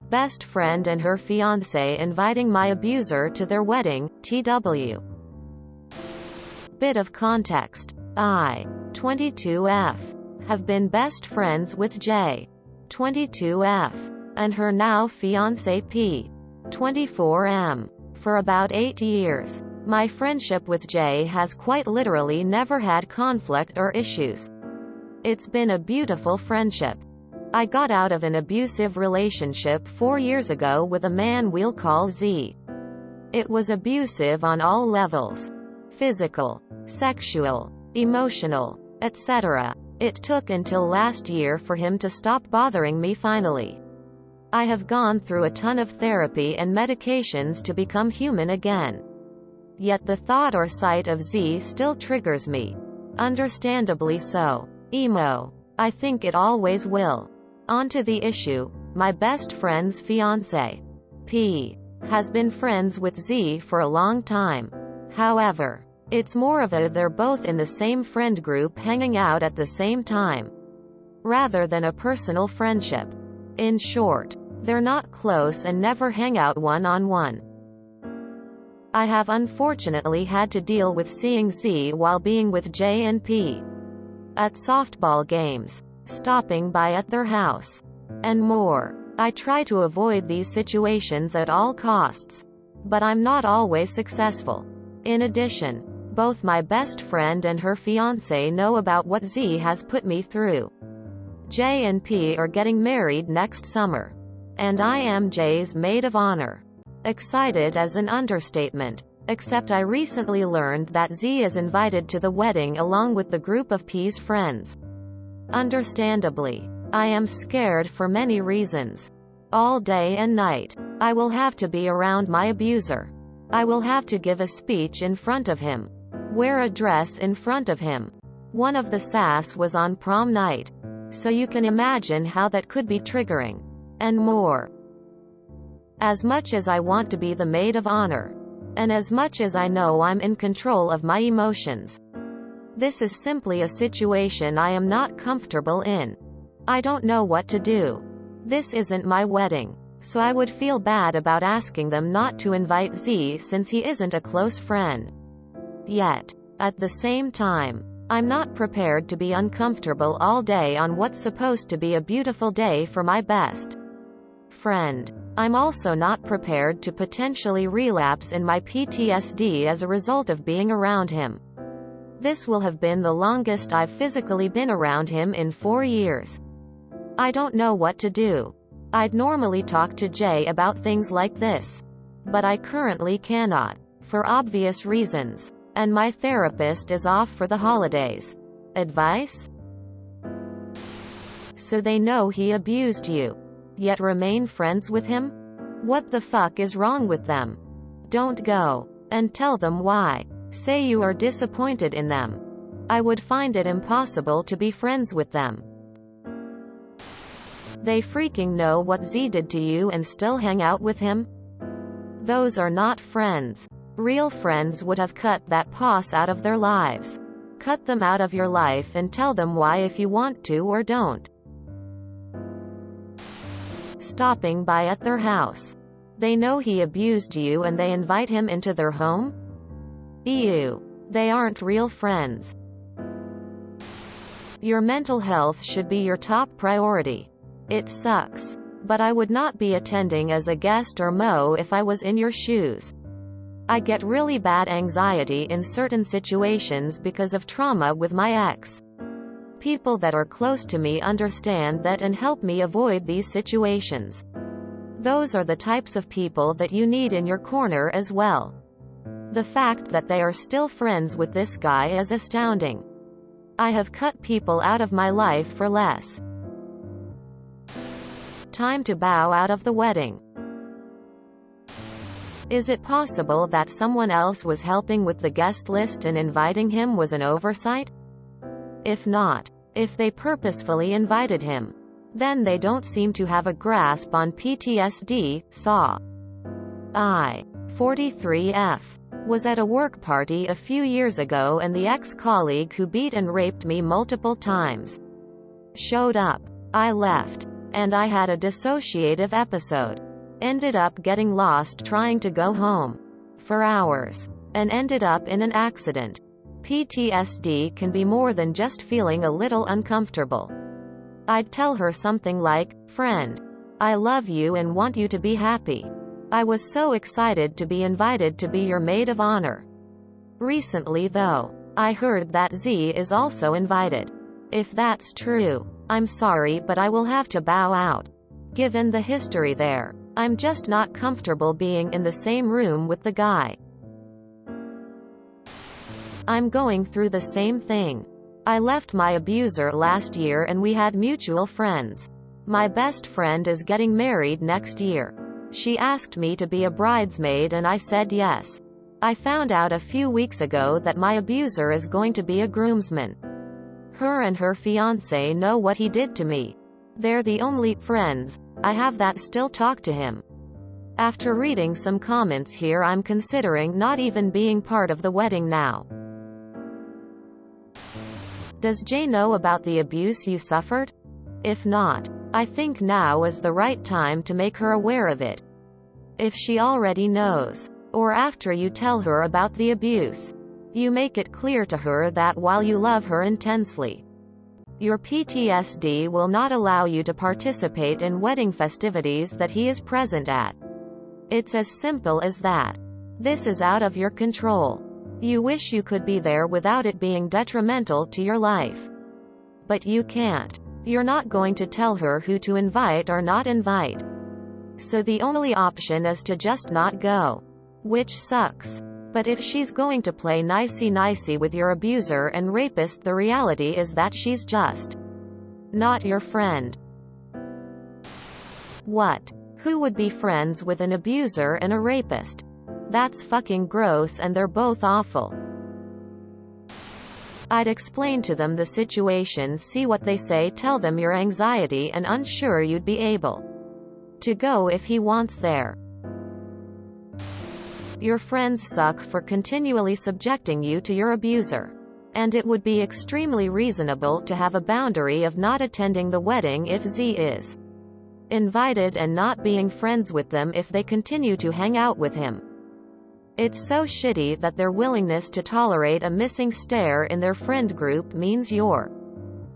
best friend and her fiancé inviting my abuser to their wedding, TW. Bit of context. I, 22F, have been best friends with J, 22F, and her now fiancé P, 24M, for about 8 years. My friendship with J has quite literally never had conflict or issues. It's been a beautiful friendship. I got out of an abusive relationship 4 years ago with a man we'll call Z. It was abusive on all levels. Physical, sexual, emotional, etc. It took until last year for him to stop bothering me finally. I have gone through a ton of therapy and medications to become human again. Yet the thought or sight of Z still triggers me. Understandably so. Emo. I think it always will. On to the issue. My best friend's fiancé, P, has been friends with Z for a long time. However, it's more of a they're both in the same friend group hanging out at the same time, rather than a personal friendship. In short, they're not close and never hang out one-on-one. I have unfortunately had to deal with seeing Z while being with J and P. At softball games, stopping by at their house, and more. I try to avoid these situations at all costs, but I'm not always successful. In addition, both my best friend and her fiancé know about what Z has put me through. J and P are getting married next summer, and I am J's maid of honor. Excited is an understatement, except I recently learned that Z is invited to the wedding along with the group of P's friends. Understandably, I am scared for many reasons. All day and night, I will have to be around my abuser. I will have to give a speech in front of him. Wear a dress in front of him. One of the sass was on prom night. So you can imagine how that could be triggering. And more. As much as I want to be the maid of honor, and as much as I know I'm in control of my emotions, this is simply a situation I am not comfortable in. I don't know what to do. This isn't my wedding, so I would feel bad about asking them not to invite Z since he isn't a close friend. Yet, at the same time, I'm not prepared to be uncomfortable all day on what's supposed to be a beautiful day for my best friend. I'm also not prepared to potentially relapse in my PTSD as a result of being around him. This will have been the longest I've physically been around him in 4 years. I don't know what to do. I'd normally talk to Jay about things like this, but I currently cannot, for obvious reasons, and my therapist is off for the holidays. Advice? So they know he abused you, yet remain friends with him? What the fuck is wrong with them? Don't go and tell them why. Say you are disappointed in them. I would find it impossible to be friends with them. They freaking know what Z did to you and still hang out with him? Those are not friends. Real friends would have cut that pos out of their lives. Cut them out of your life and tell them why if you want to or don't. Stopping by at their house. They know he abused you and they invite him into their home? Ew. They aren't real friends. Your mental health should be your top priority. It sucks, but I would not be attending as a guest or mo if I was in your shoes. I get really bad anxiety in certain situations because of trauma with my ex. People that are close to me understand that and help me avoid these situations. Those are the types of people that you need in your corner as well. The fact that they are still friends with this guy is astounding. I have cut people out of my life for less. Time to bow out of the wedding. Is it possible that someone else was helping with the guest list and inviting him was an oversight? If not, if they purposefully invited him, then they don't seem to have a grasp on PTSD. Saw. I, 43F, was at a work party a few years ago and the ex-colleague who beat and raped me multiple times showed up. I left. and I had a dissociative episode. Ended up getting lost trying to go home for hours, and ended up in an accident. PTSD can be more than just feeling a little uncomfortable. I'd tell her something like, "Friend, I love you and want you to be happy. I was so excited to be invited to be your maid of honor. Recently though, I heard that Z is also invited. If that's true, I'm sorry but I will have to bow out. Given the history there, I'm just not comfortable being in the same room with the guy. I'm going through the same thing. I left my abuser last year and we had mutual friends. My best friend is getting married next year. She asked me to be a bridesmaid and I said yes. I found out a few weeks ago that my abuser is going to be a groomsman. Her and her fiancé know what he did to me. They're the only friends I have that still talk to him. After reading some comments here, I'm considering not even being part of the wedding now. Does Jay know about the abuse you suffered? If not, I think now is the right time to make her aware of it. If she already knows, or after you tell her about the abuse, you make it clear to her that while you love her intensely, your PTSD will not allow you to participate in wedding festivities that he is present at. It's as simple as that. This is out of your control. You wish you could be there without it being detrimental to your life. But you can't. You're not going to tell her who to invite or not invite. So the only option is to just not go. Which sucks. But if she's going to play nicey-nicey with your abuser and rapist, the reality is that she's just not your friend. What? Who would be friends with an abuser and a rapist? That's fucking gross and they're both awful. I'd explain to them the situation, see what they say, tell them your anxiety and unsure you'd be able to go if he wants there. Your friends suck for continually subjecting you to your abuser. And it would be extremely reasonable to have a boundary of not attending the wedding if Z is invited and not being friends with them if they continue to hang out with him. It's so shitty that their willingness to tolerate a missing stare in their friend group means your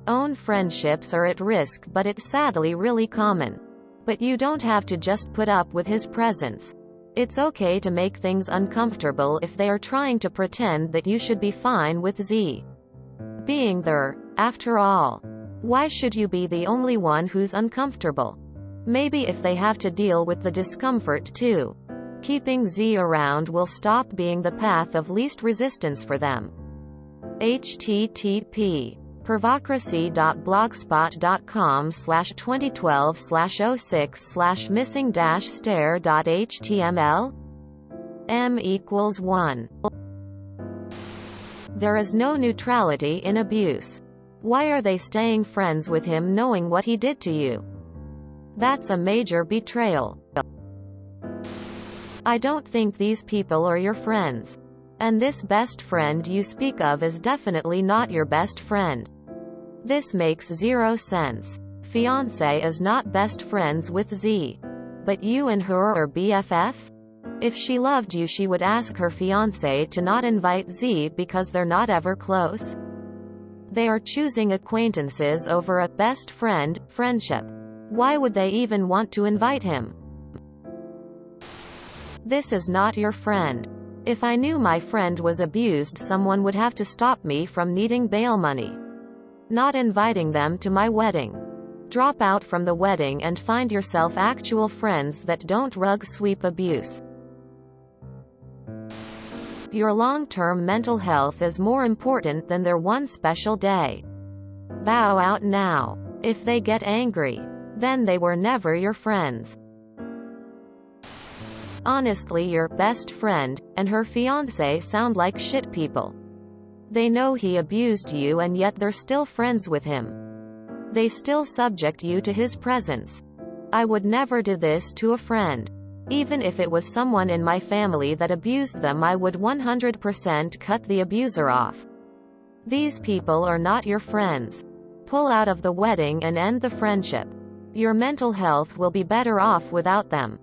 own friendships are at risk, but it's sadly really common. But you don't have to just put up with his presence. It's okay to make things uncomfortable if they are trying to pretend that you should be fine with Z being there. After all, why should you be the only one who's uncomfortable? Maybe if they have to deal with the discomfort too, keeping Z around will stop being the path of least resistance for them. http pervocracy.blogspot.com/2012/06/missing-stare.html m=1. There is no neutrality in abuse. Why are they staying friends with him knowing what he did to you? That's a major betrayal. I don't think these people are your friends. And this best friend you speak of is definitely not your best friend. This makes zero sense. Fiancé is not best friends with Z. But you and her are BFF? If she loved you, she would ask her fiancé to not invite Z because they're not ever close. They are choosing acquaintances over a best friend friendship. Why would they even want to invite him? This is not your friend. If I knew my friend was abused, someone would have to stop me from needing bail money. Not inviting them to my wedding. Drop out from the wedding and find yourself actual friends that don't rug sweep abuse. Your long-term mental health is more important than their one special day. Bow out now. If they get angry, then they were never your friends. Honestly, your best friend and her fiancé sound like shit people. They know he abused you and yet they're still friends with him. They still subject you to his presence. I would never do this to a friend. Even if it was someone in my family that abused them, I would 100% cut the abuser off. These people are not your friends. Pull out of the wedding and end the friendship. Your mental health will be better off without them.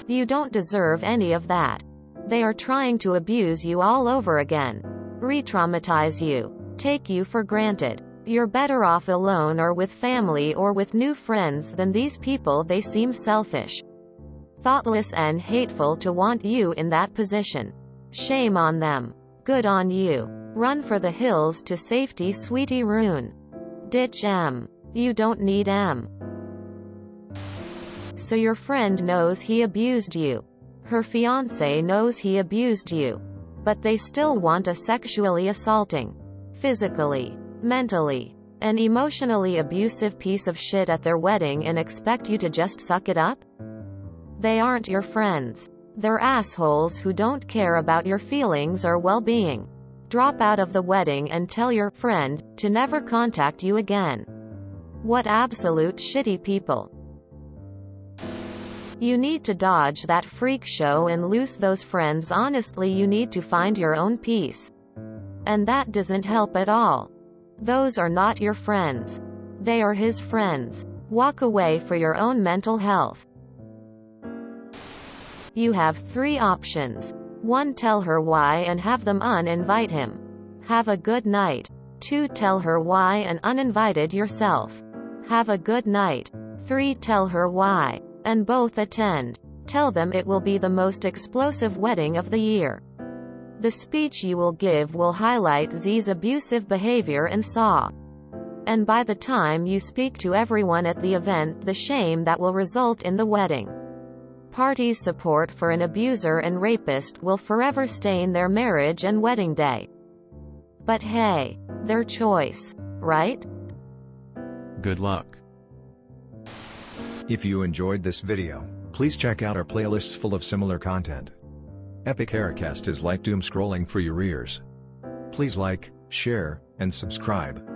You don't deserve any of that. They are trying to abuse you all over again. Re-traumatize you. Take you for granted. You're better off alone or with family or with new friends than these people. They seem selfish, thoughtless and hateful to want you in that position. Shame on them. Good on you. Run for the hills to safety, sweetie Rune. Ditch M. You don't need M. So your friend knows he abused you. Her fiancé knows he abused you. But they still want a sexually assaulting, physically, mentally, and emotionally abusive piece of shit at their wedding and expect you to just suck it up? They aren't your friends. They're assholes who don't care about your feelings or well-being. Drop out of the wedding and tell your friend to never contact you again. What absolute shitty people. You need to dodge that freak show and lose those friends. Honestly, you need to find your own peace. And that doesn't help at all. Those are not your friends. They are his friends. Walk away for your own mental health. You have 3 options. 1. Tell her why and have them uninvite him. Have a good night. 2. Tell her why and uninvited yourself. Have a good night. 3. Tell her why and both attend. Tell them it will be the most explosive wedding of the year. The speech you will give will highlight Z's abusive behavior and saw. And by the time you speak to everyone at the event, the shame that will result in the wedding party's support for an abuser and rapist will forever stain their marriage and wedding day. But hey, their choice, right? Good luck. If you enjoyed this video, please check out our playlists full of similar content. Epic Haircast is like doom scrolling for your ears. Please like, share, and subscribe.